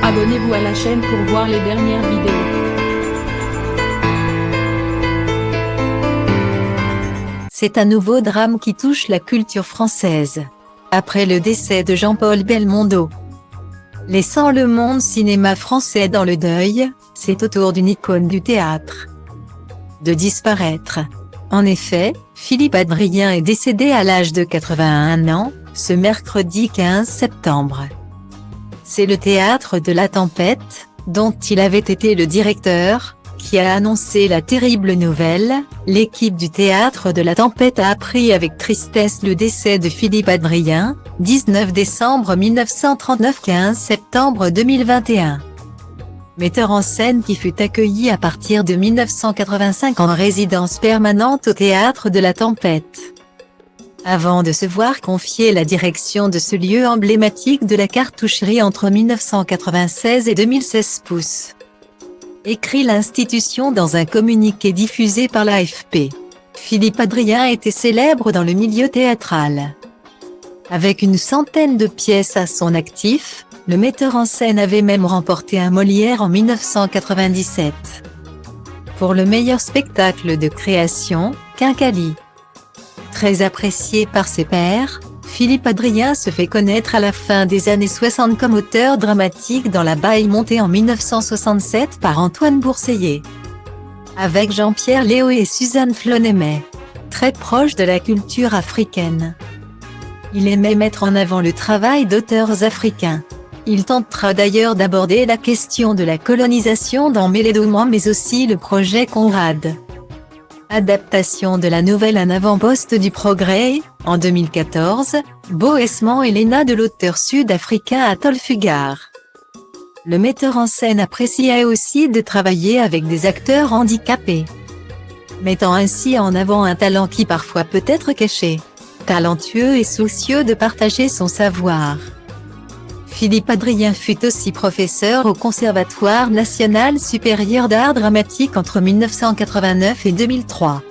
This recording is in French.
Abonnez-vous à la chaîne pour voir les dernières vidéos. C'est un nouveau drame qui touche la culture française. Après le décès de Jean-Paul Belmondo, laissant le monde cinéma français dans le deuil, c'est au tour d'une icône du théâtre de disparaître. En effet, Philippe Adrien est décédé à l'âge de 81 ans, ce mercredi 15 septembre. C'est le Théâtre de la Tempête, dont il avait été le directeur, qui a annoncé la terrible nouvelle. L'équipe du Théâtre de la Tempête a appris avec tristesse le décès de Philippe Adrien, 19 décembre 1939 – 15 septembre 2021. Metteur en scène qui fut accueilli à partir de 1985 en résidence permanente au Théâtre de la Tempête, avant de se voir confier la direction de ce lieu emblématique de la cartoucherie entre 1996 et 2016 pouces. Écrit l'institution dans un communiqué diffusé par l'AFP. Philippe Adrien était célèbre dans le milieu théâtral. Avec une centaine de pièces à son actif, le metteur en scène avait même remporté un Molière en 1997. Pour le meilleur spectacle de création, Quincaillier. Très apprécié par ses pairs, Philippe Adrien se fait connaître à la fin des années 60 comme auteur dramatique dans La Baille montée en 1967 par Antoine Bourseiller, avec Jean-Pierre Léaud et Suzanne Flonémet. Très proche de la culture africaine, il aimait mettre en avant le travail d'auteurs africains. Il tentera d'ailleurs d'aborder la question de la colonisation dans Mélédouman mais aussi le projet Conrad, adaptation de la nouvelle Un avant-poste du progrès, en 2014, Boesman et Léna de l'auteur sud-africain Athol Fugard. Le metteur en scène appréciait aussi de travailler avec des acteurs handicapés, mettant ainsi en avant un talent qui parfois peut être caché. Talentueux et soucieux de partager son savoir, Philippe Adrien fut aussi professeur au Conservatoire national supérieur d'art dramatique entre 1989 et 2003.